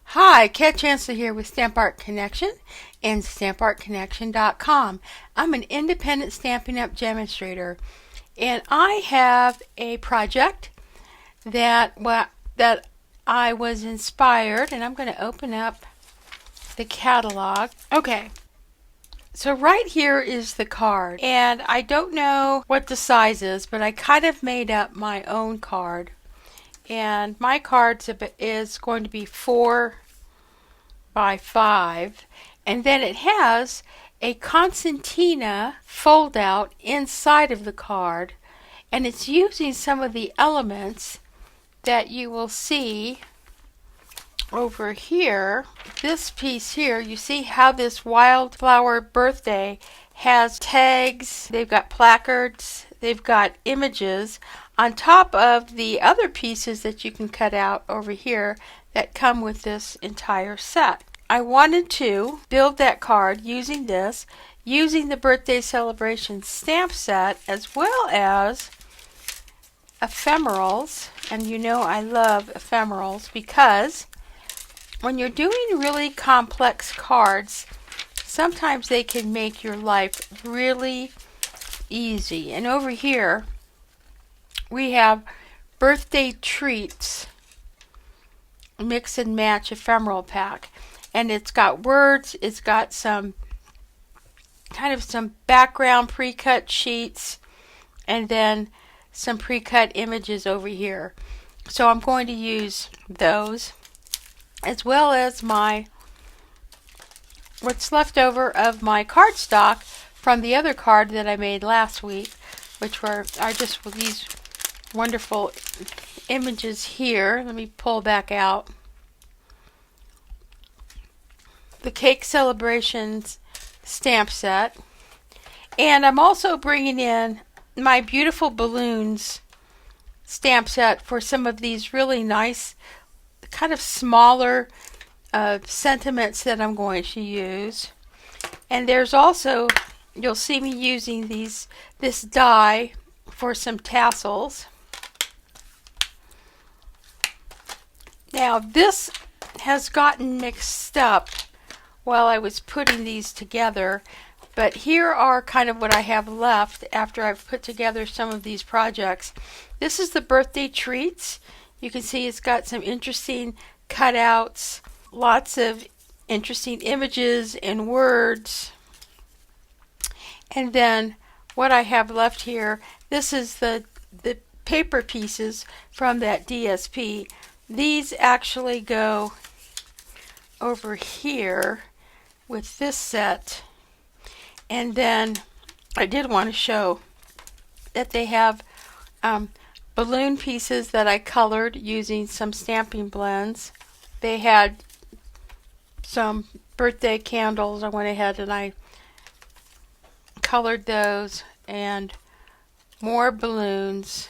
Hi, Kat Chancellor here with Stamp Art Connection and StampArtConnection.com. I'm an independent Stampin' Up! Demonstrator, and I have a project that I was inspired, and I'm going to open up the catalog. Okay, so right here is the card, and I don't know what the size is, but I kind of made up my own card, and my card is going to be 4 by 5, and then it has a concertina fold out inside of the card, and it's using some of the elements that you will see over here. This piece here, you see how this Wildflower Birthday has tags, they've got placards, they've got images on top of the other pieces that you can cut out over here that come with this entire set. I wanted to build that card using the birthday celebration stamp set, as well as ephemerals. And you know I love ephemerals because when you're doing really complex cards, sometimes they can make your life really easy. And over here we have birthday treats mix and match ephemeral pack, and it's got words, it's got some background pre-cut sheets, and then some pre-cut images over here. So I'm going to use those, as well as what's left over of my cardstock from the other card that I made last week, which are just these wonderful images here. Let me pull back out. The Cake Celebrations stamp set. And I'm also bringing in my beautiful balloons stamp set for some of these really nice, kind of smaller sentiments that I'm going to use. And there's also, you'll see me using this die for some tassels. Now this has gotten mixed up while I was putting these together, but here are kind of what I have left after I've put together some of these projects. This is the birthday treats. You can see it's got some interesting cutouts, lots of interesting images and words. And then what I have left here, this is the paper pieces from that DSP. These actually go over here with this set. And then I did want to show that they have balloon pieces that I colored using some stamping blends. They had some birthday candles. I went ahead and I colored those, and more balloons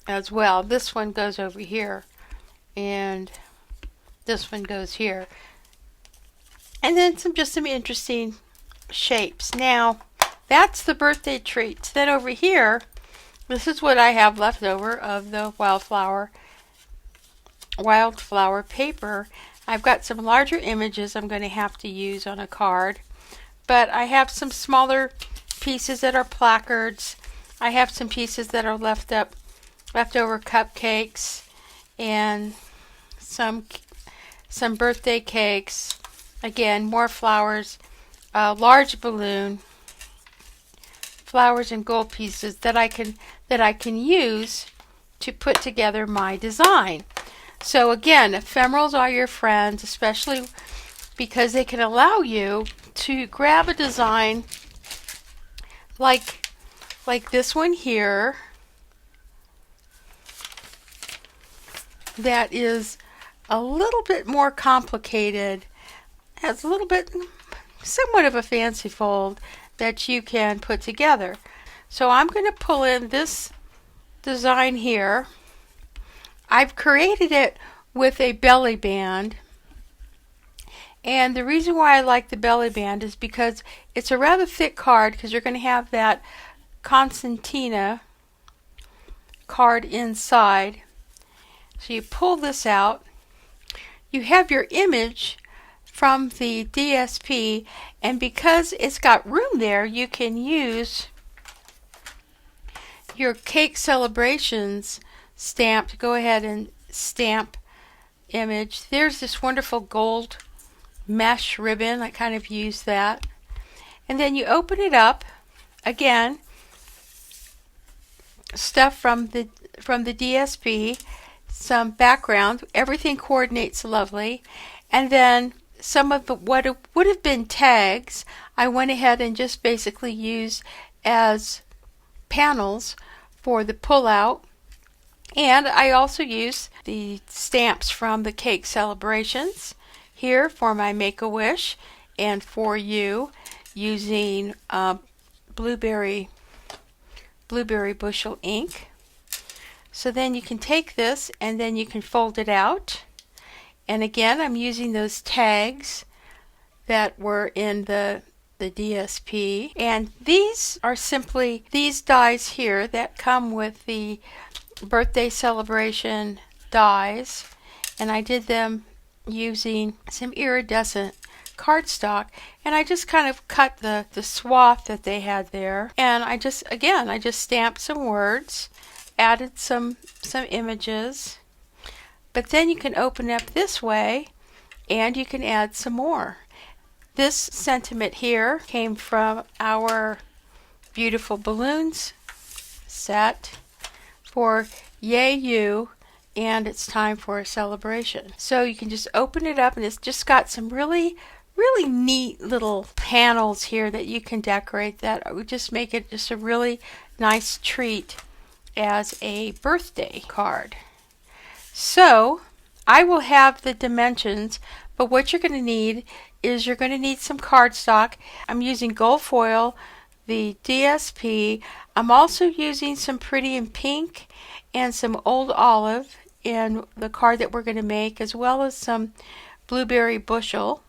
as well. This one goes over here, and this one goes here. And then just some interesting shapes. Now, that's the birthday treats. Then over here, this is what I have left over of the wildflower paper. I've got some larger images I'm going to have to use on a card, but I have some smaller pieces that are placards. I have some pieces that are leftover cupcakes, and some birthday cakes. Again, more flowers, large balloon, flowers and gold pieces that I can use to put together my design. So again, ephemerals are your friends, especially because they can allow you to grab a design like this one here that is a little bit more complicated, has a little bit, somewhat of a fancy fold that you can put together. So I'm going to pull in this design here. I've created it with a belly band, and the reason why I like the belly band is because it's a rather thick card, because you're going to have that Concertina card inside. So you pull this out. You have your image from the DSP, and because it's got room there, you can use your Cake Celebrations stamp to go ahead and stamp image. There's this wonderful gold mesh ribbon. I kind of use that. And then you open it up. Again, stuff from the DSP, some background. Everything coordinates lovely. And then some of what would have been tags, I went ahead and just basically used as panels for the pull-out. And I also use the stamps from the Cake Celebrations here for my Make-A-Wish and for you, using blueberry bushel ink. So then you can take this and then you can fold it out. And again, I'm using those tags that were in the DSP. And these are simply these dies here that come with the birthday celebration dies. And I did them using some iridescent cardstock, and I just kind of cut the swath that they had there, and I just stamped some words, added some images. But then you can open it up this way and you can add some more. This sentiment here came from our beautiful balloons set for Yay You, and it's time for a celebration. So you can just open it up, and it's just got some really neat little panels here that you can decorate that would just make it just a really nice treat as a birthday card. So I will have the dimensions, but what you're going to need is you're going to need some cardstock. I'm using gold foil, the DSP. I'm also using some Pretty in Pink and some Old Olive in the card that we're going to make, as well as some blueberry bushel.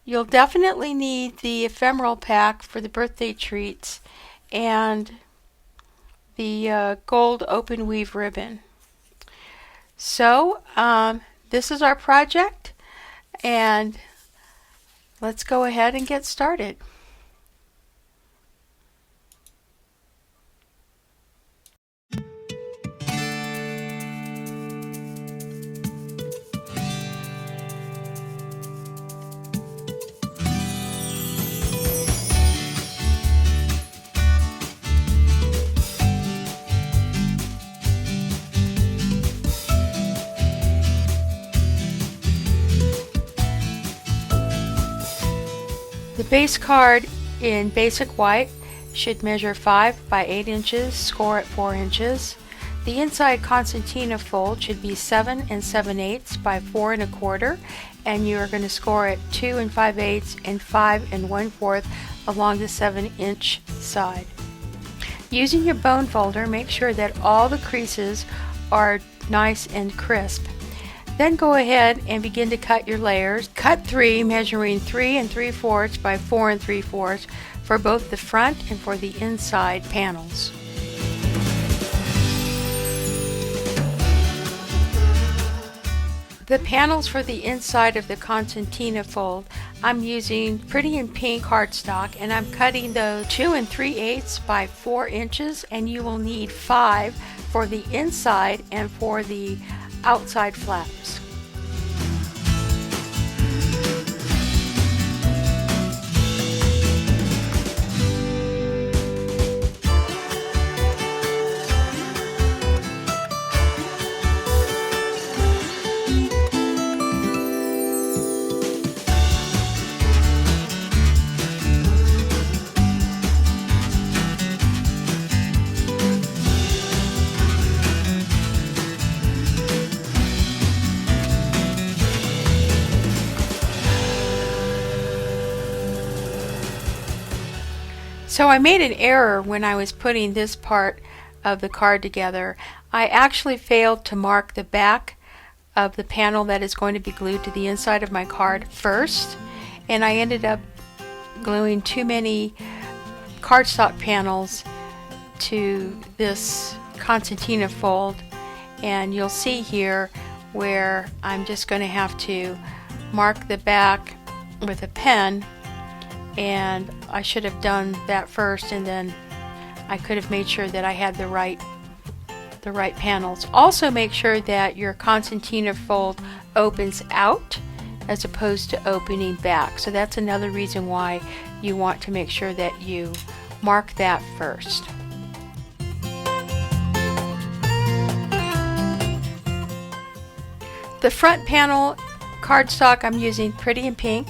You'll definitely need the ephemeral pack for the birthday treats and the gold open weave ribbon. So this is our project, and let's go ahead and get started. The base card in basic white should measure 5 by 8 inches, score at 4 inches. The inside concertina fold should be 7 7/8 by 4 1/4, and you are going to score at 2 5/8 and 5 1/4 along the 7-inch side. Using your bone folder, make sure that all the creases are nice and crisp. Then go ahead and begin to cut your layers. Cut 3, measuring 3 3/4 by 4 3/4 for both the front and for the inside panels. The panels for the inside of the concertina fold, I'm using Pretty in Pink cardstock, and I'm cutting those 2 3/8 by 4 inches, and you will need 5 for the inside and for the outside flaps. So I made an error when I was putting this part of the card together. I actually failed to mark the back of the panel that is going to be glued to the inside of my card first, and I ended up gluing too many cardstock panels to this concertina fold, And you'll see here where I'm just going to have to mark the back with a pen, and I should have done that first, and then I could have made sure that I had the right panels. Also make sure that your concertina fold opens out as opposed to opening back. So that's another reason why you want to make sure that you mark that first. The front panel cardstock, I'm using Pretty in Pink,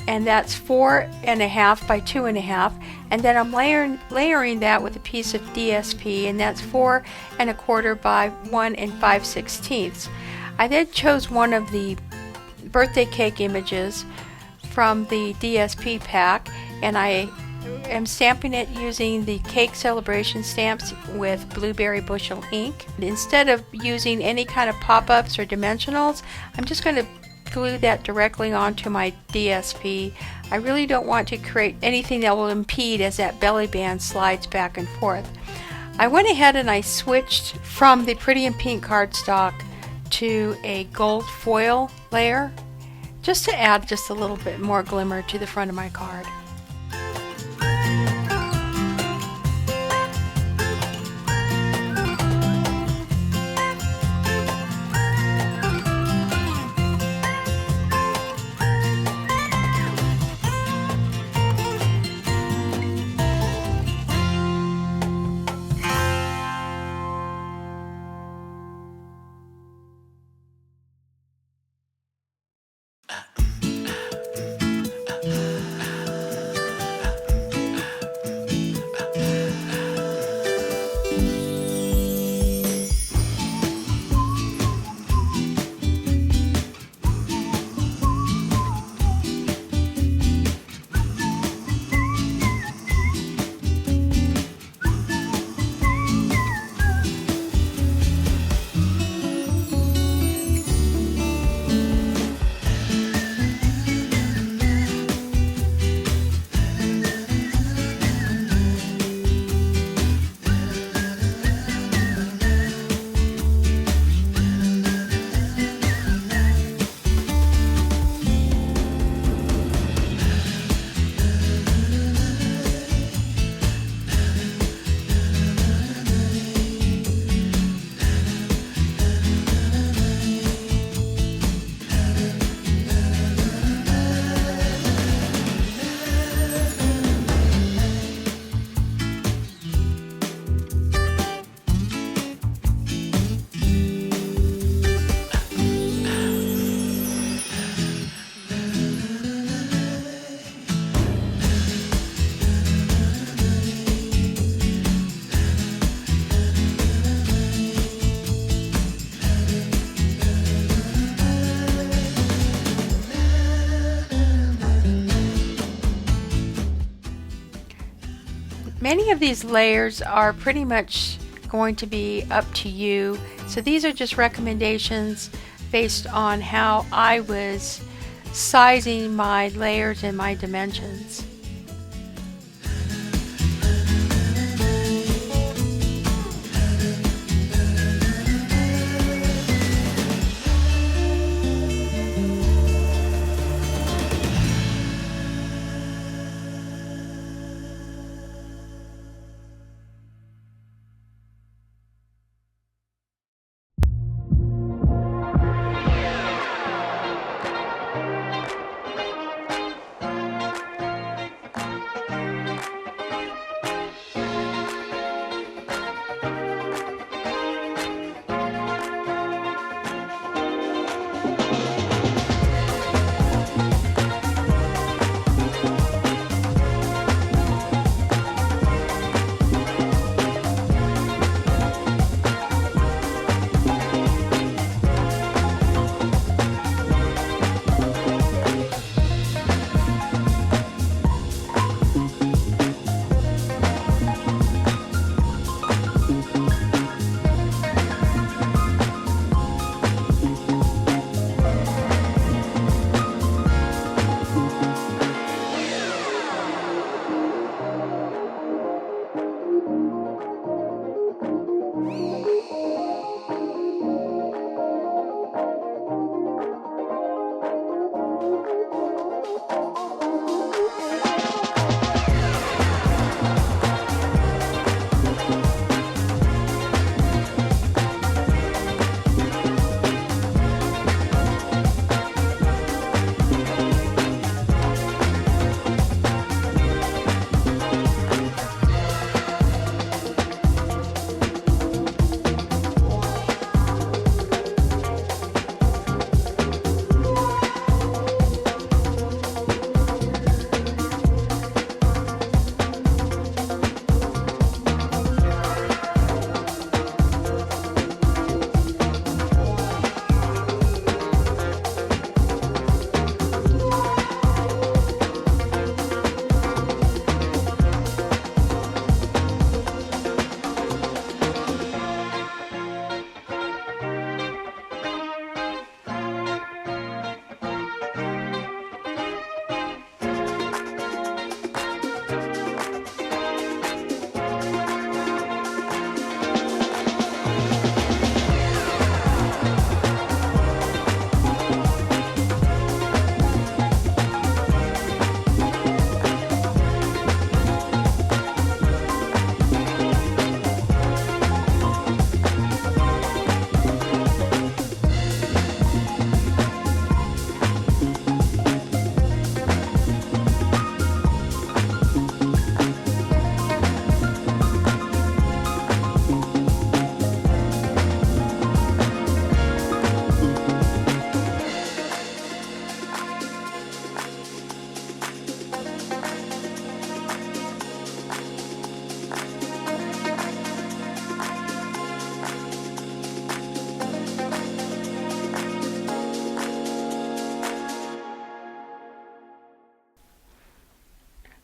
and that's 4.5 by 2.5, and then I'm layering that with a piece of DSP, and that's 4.25 by 1 5/16. I then chose one of the birthday cake images from the DSP pack, and I am stamping it using the cake celebration stamps with blueberry bushel ink. Instead of using any kind of pop-ups or dimensionals, I'm just going to glue that directly onto my DSP. I really don't want to create anything that will impede as that belly band slides back and forth. I went ahead and I switched from the Pretty in Pink cardstock to a gold foil layer, just to add just a little bit more glimmer to the front of my card. Many of these layers are pretty much going to be up to you. So these are just recommendations based on how I was sizing my layers and my dimensions.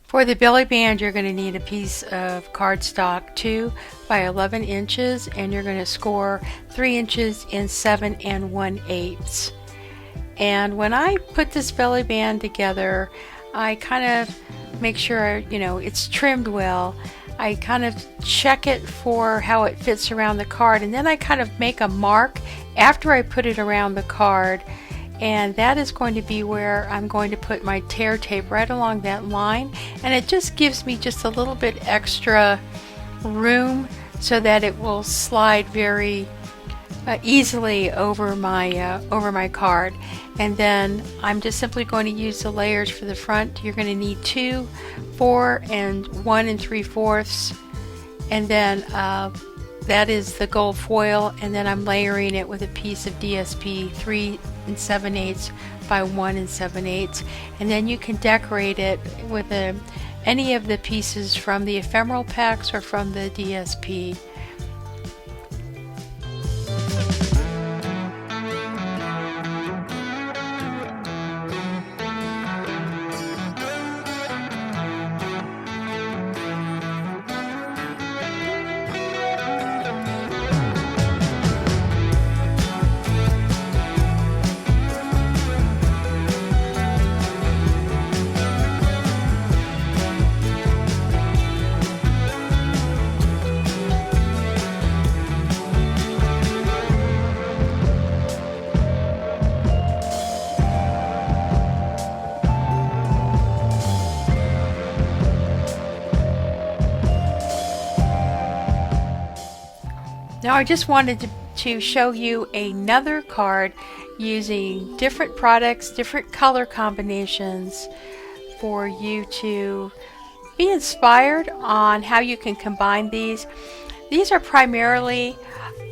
For the belly band, you're going to need a piece of cardstock 2 by 11 inches, and you're going to score 3 inches in 7 1/8. And when I put this belly band together, I kind of make sure, it's trimmed well. I kind of check it for how it fits around the card, and then I kind of make a mark after I put it around the card, and that is going to be where I'm going to put my tear tape right along that line, and it just gives me just a little bit extra room so that it will slide very easily over my card. And then I'm just simply going to use the layers for the front. You're going to need 2, 4, and 1 3/4, and then that is the gold foil, and then I'm layering it with a piece of DSP 3 7/8 by 1 7/8, and then you can decorate it with any of the pieces from the ephemeral packs or from the DSP. Now I just wanted to show you another card using different products, different color combinations for you to be inspired on how you can combine these. These are primarily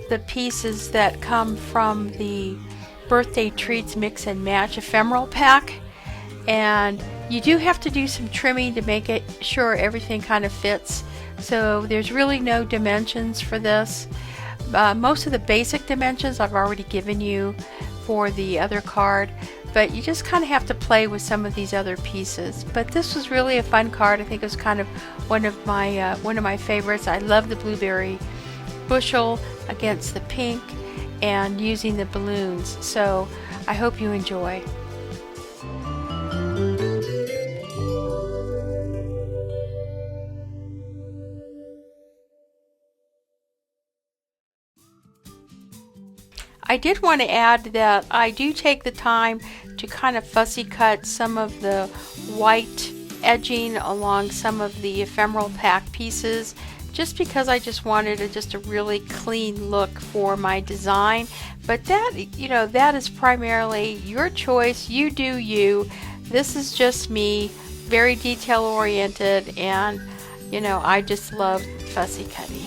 the pieces that come from the Birthday Treats Mix and Match ephemeral pack, and you do have to do some trimming to make it sure everything kind of fits. So there's really no dimensions for this. Most of the basic dimensions I've already given you for the other card, but you just kind of have to play with some of these other pieces. But this was really a fun card. I think it was kind of one of my favorites. I love the blueberry bushel against the pink and using the balloons. So I hope you enjoy. I did want to add that I do take the time to kind of fussy cut some of the white edging along some of the ephemeral pack pieces, just because I just wanted a really clean look for my design. But that is primarily your choice. You do you. This is just me, very detail oriented, and I just love fussy cutting.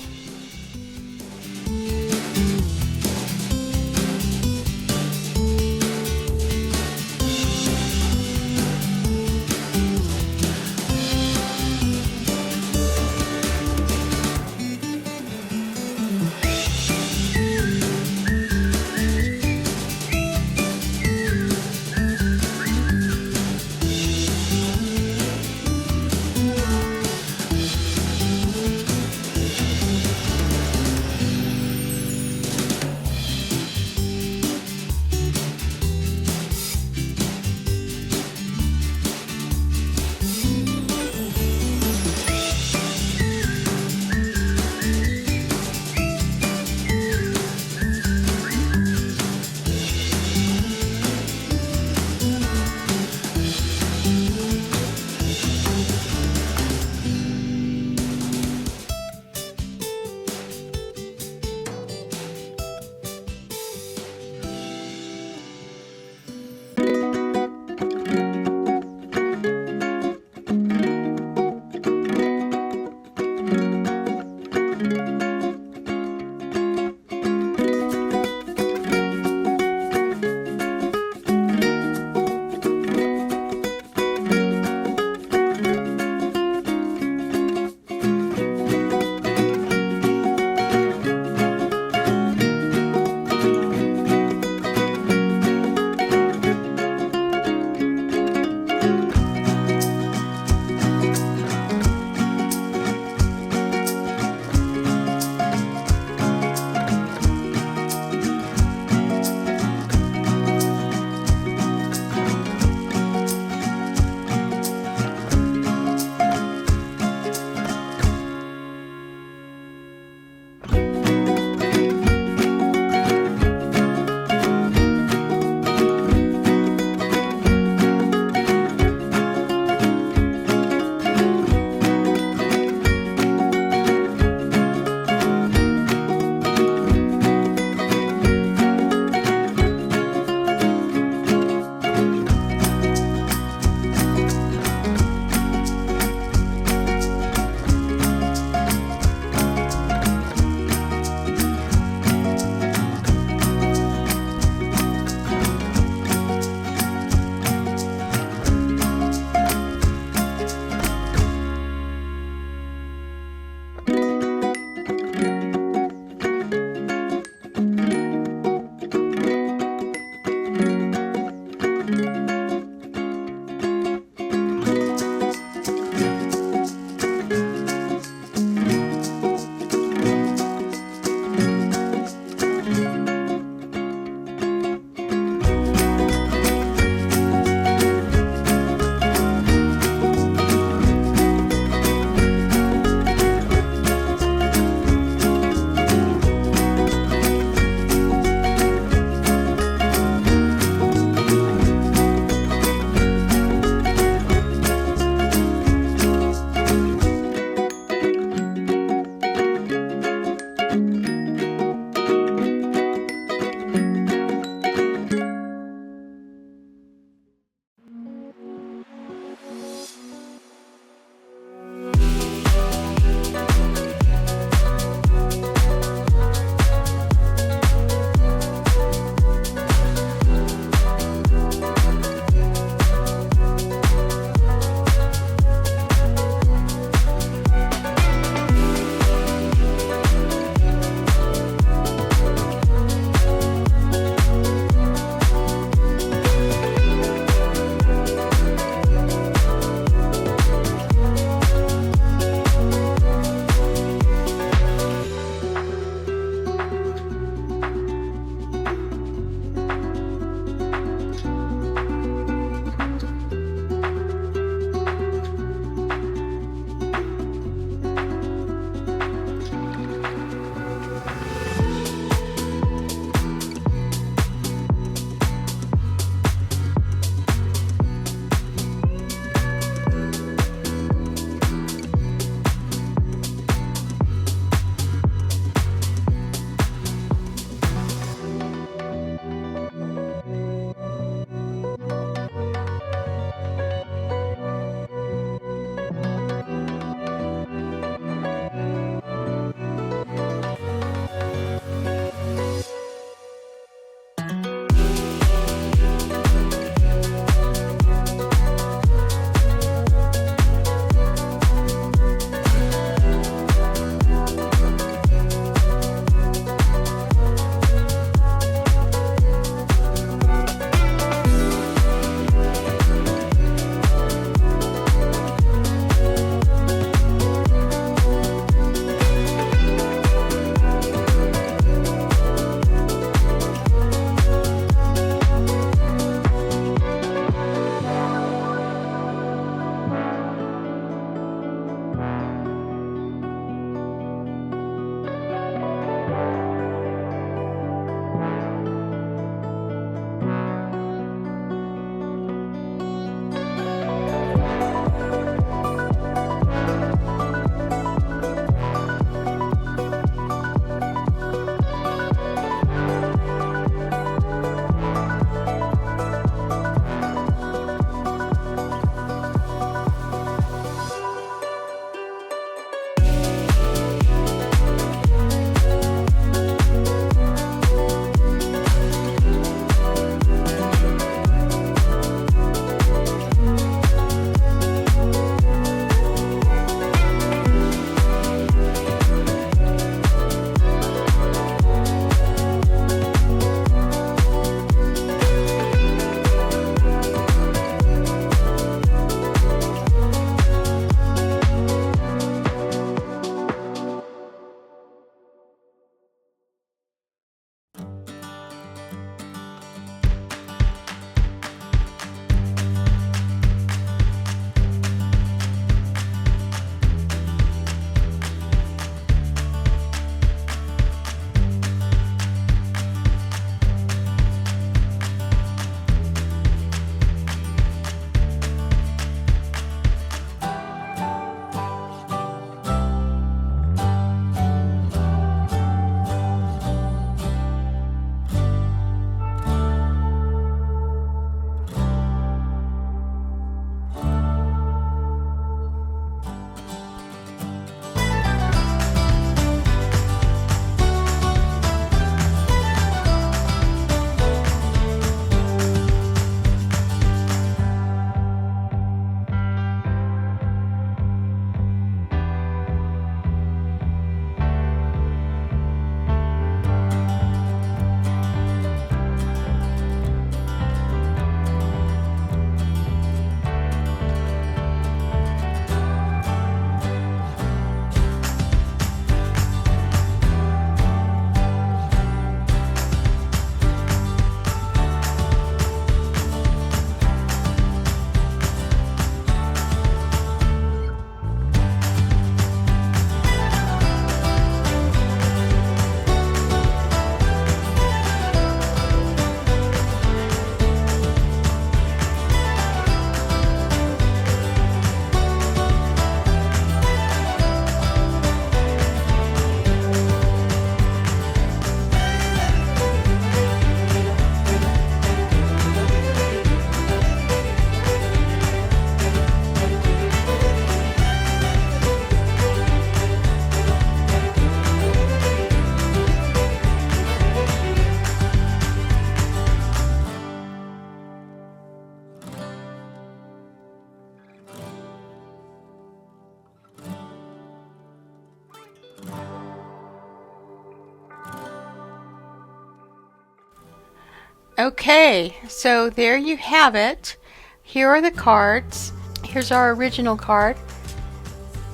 Okay, so there you have it. Here are the cards. Here's our original card.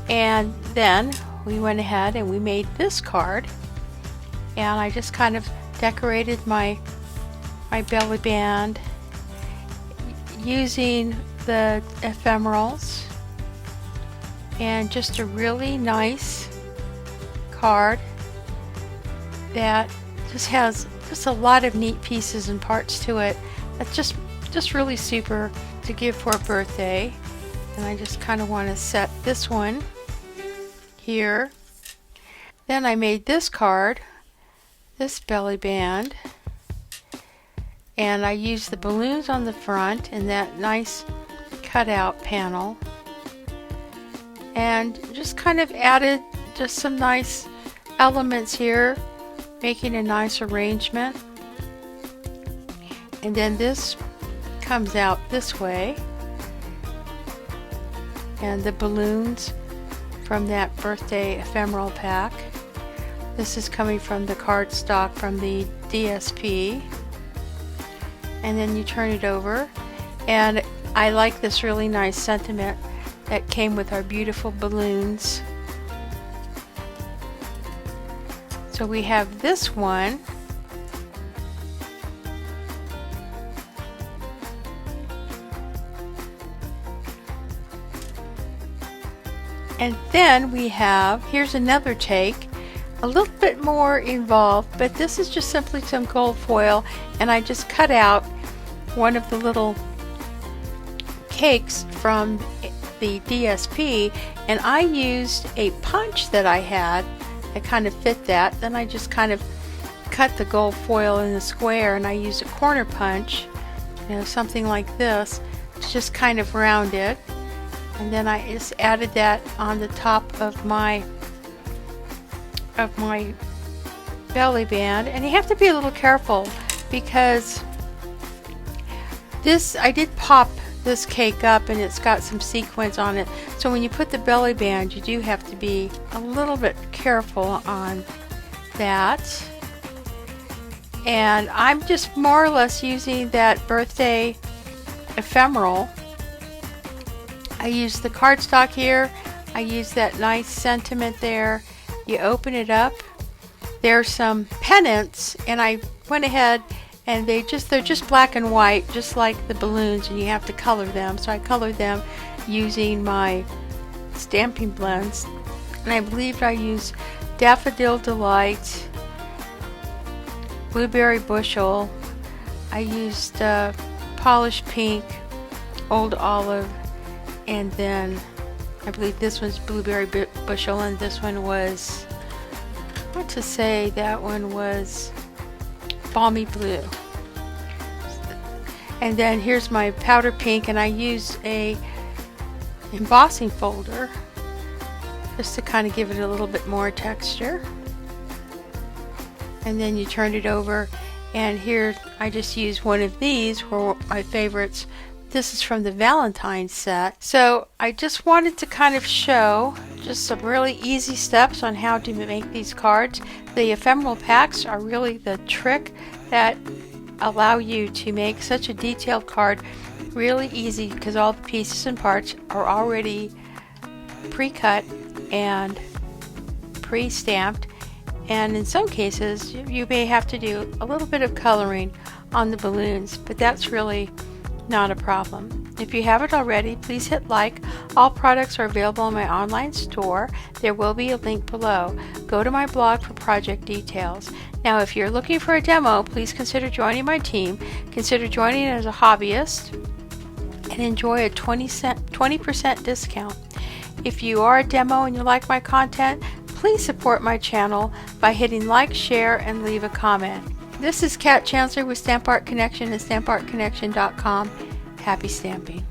And then we went ahead and we made this card. And I just kind of decorated my belly band using the ephemerals. And just a really nice card that just has just a lot of neat pieces and parts to it. That's just really super to give for a birthday. And I just kind of want to set this one here. Then I made this card, this belly band, and I used the balloons on the front and that nice cutout panel, and just kind of added just some nice elements here, making a nice arrangement. And then this comes out this way, and the balloons from that birthday ephemeral pack. This is coming from the cardstock from the DSP. And then you turn it over, and I like this really nice sentiment that came with our beautiful balloons. So we have this one, and then we have, here's another take, a little bit more involved, but this is just simply some gold foil, and I just cut out one of the little cakes from the DSP, and I used a punch that I had that kind of fit that. Then I just kind of cut the gold foil in a square, and I used a corner punch, something like this, to just kind of round it. And then I just added that on the top of my belly band. And you have to be a little careful because this, I did pop this cake up and it's got some sequins on it, so when you put the belly band you do have to be a little bit careful on that. And I'm just more or less using that birthday ephemeral. I used the cardstock here, I used that nice sentiment there. You open it up, there's some pennants, and I went ahead and they're just black and white, just like the balloons, and you have to color them. So I colored them using my stamping blends, and I believe I used Daffodil Delight, Blueberry Bushel, I used Polished Pink, Old Olive, and then I believe this one's Blueberry Bushel, and this one was, what to say, that one was Balmy Blue. And then here's my powder pink, and I used a embossing folder just to kind of give it a little bit more texture. And then you turn it over, and here I just used one of these were my favorites. This is from the Valentine's set. So I just wanted to kind of show just some really easy steps on how to make these cards. The ephemeral packs are really the trick that allow you to make such a detailed card really easy, because all the pieces and parts are already pre-cut and pre-stamped, and in some cases you may have to do a little bit of coloring on the balloons, but that's really not a problem. If you haven't already, please hit like. All products are available on my online store. There will be a link below. Go to my blog for project details. Now, if you're looking for a demo, please consider joining my team. Consider joining as a hobbyist and enjoy a 20% discount. If you are a demo and you like my content, please support my channel by hitting like, share, and leave a comment. This is Kat Chancellor with Stamp Art Connection and stampartconnection.com. Happy stamping.